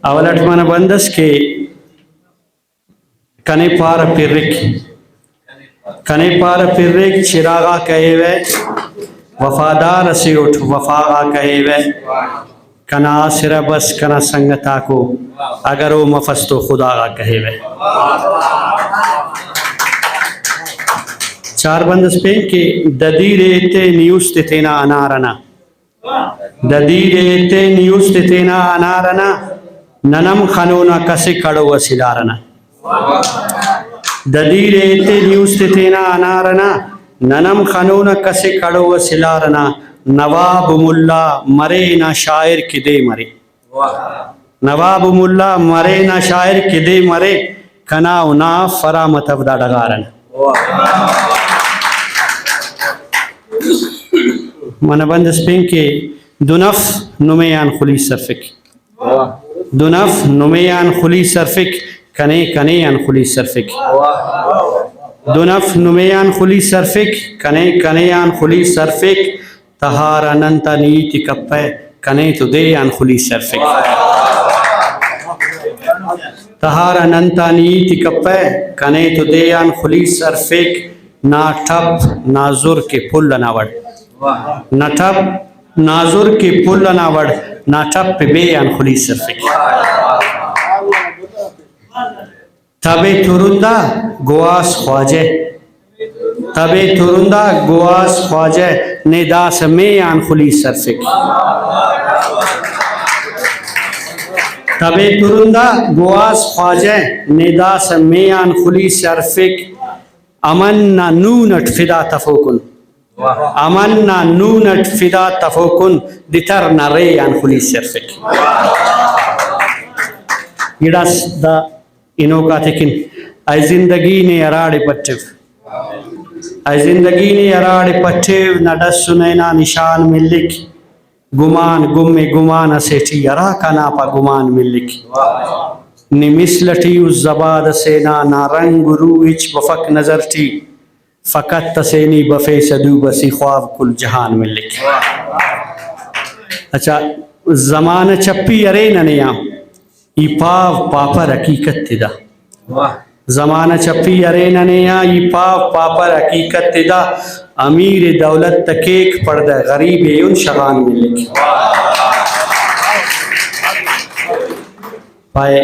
अवलट मन बंदस के कने पार पिर्रिक चिरागा कहे वे वफादार से उठ वफागा कहे वे कना सिरा बस कना संगता को अगर वो मफस तो खुदागा कहे वे। चार बंदस पे के ददीरेते न्यूज़ तेना अनारना ददीरेते न्यूज़ तेना अनारना ननम खनोना कसे कड़ो वसिलारना ददीरेते न्यूज़ तेना अनारना ननम खनोना कसे कड़ो वसिलारना नवाब मुल्ला मरे ना शायर किदे मरे नवाब मुल्ला मरे ना शायर किदे मरे कना उना फरा मतवदा डगारना मन बंद स्पेन के दुनफ नुमेयान खुली सरफिक दुनफ नुमेयान खुली सरफिक कने कने यान खुली सरफिक दुनफ नुमेयान खुली सरफिक कने कने यान खुली सरफिक तहार अनंत नीति कप्पे कने तुदे यान खुली सरफिक तहार अनंत नीति कप्पे कने तुदे यान खुली सरफिक ना ठप नाजुर के पुल नावड़ ना ठप नाजुर के पुल नावड़ ना ठप पे बेयान खुली सरफिक तबे तुरुंदा गुआस ख्वाजे तबे तुरुंदा गुआस ख्वाजे निदास में यान खुली सरफिक तबे तुरुंदा गुआस ख्वाजे निदास में यान खुली सरफिक अमन ना नूनट फिदा तफोकुन अमन ना नूनट फिदा तफोकुन दितर ना रे यान खुली सरफिक गिडास दा इनोका तेकिन आई जिंदगी ने अराड़े पट्टिव आई जिंदगी ने अराड़े पट्टिव नडस सुनैना निशान मिलिक गुमान गुम्मे गुमान असेठी अरा का नापा गुमान मिलिक निमिसलटी उस जबाद से ना रंग रूच बफक नजर थी फ़कत तसेनी बफे सदू बसी ख्वाब कुल जहान मिलिक। अच्छा जमान चप्पी अरे ननिया ई पाव पापर हकीकत तिदा जमाना चप्पी अरे ननिया ई पाव पापर हकीकत तिदा अमीर दौलत तकेक पड़दा गरीब उन शगान मिलिक पाए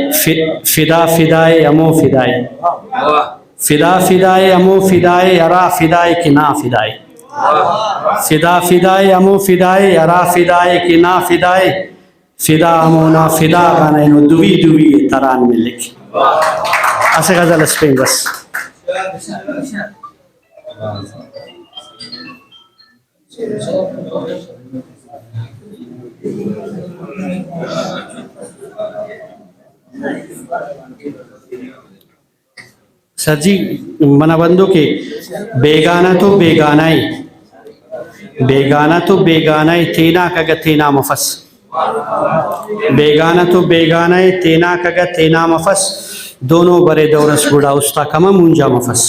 फिदा फिदाए अमो फिदाए फिदा फिदाए अमो फिदाए अरा फिदाए कि ना फिदाए फिदा फिदाए अमो फिदाए अरा फिदाए कि ना फिदाए फिदा अमोना फिदा गाने नो दुवी दुवी तरान में लिख ऐसे गजल स्पेन बस सर जी मना बंदो के बेगाना तो बेगाना ही तेना कगा तेना मफस बेगाना तो बेगाना ही तेना कगा तेना मफस दोनों बरे दौरस बुढ़ा उस्ता कमा मुंजा मफस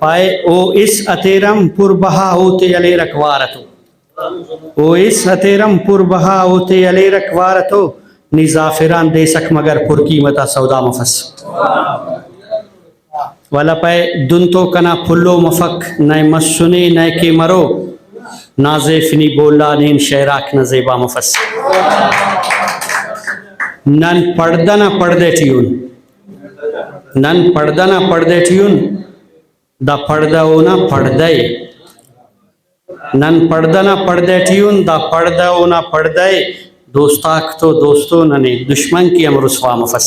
पाए ओ इस अतेरम पुरबहा होते अले रखवारतो ओ इस अतेरम पुरबहा होते अले रखवारतो निजाफिरान दे सक मगर पुर कीमता सौदा मफस वाला पाए दुन तो कना फुल्लो मफक नए मसुने नए के मरो नाजेफनी बोला नीन शहराक नजेबा मफस नन पड़दना पड़दे टियून नन पड़दना पड़दे टियून दा पड़दा ओना पड़दे नन पड़दना पड़दे टियून दा पड़दा ओना पड़दे दोस्ताक तो दोस्तों नने दुश्मन की अमरुस्वा मफस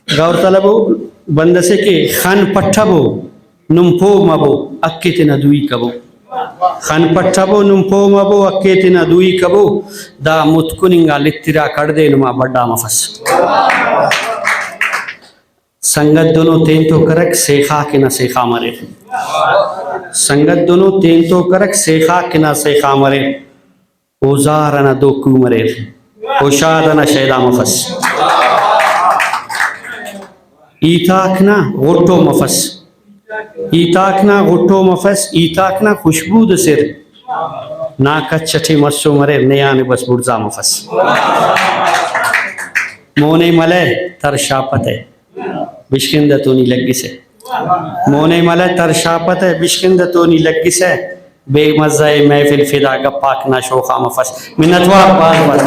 गौर तलबो बंदसे के खान पट्ठबो नुम्फो मबो अक्के तिना दुई कबो खान पट्ठबो नुम्फो मबो अक्के तिना दुई कबो दा मुतकुनिंगा लित्तिरा कड़दे नुमा बड्डा मफस संगत दोनों तेन तो करक सेखा के ना सेखा मरे संगत दोनों तेन तो करक सेखा के ना सेखा मरे ओजार ना दो कू मरे ओशाद ना शैदा मफस ईताकना गोटो मफस ईताकना गोटो मफस ईताकना खुशबू दसिर ना कच्चठी मस्सू मरे नेयाने बस बुर्जा मफस मोने मले तर शापत है बिश्किंद तूनी लग्गी से मोने मले तर शापत है बिश्किंद तूनी लग्गी से बेमज़ा महफिल फिदा गप्पाक ना शोखा मफस मिन्नतवा बार बार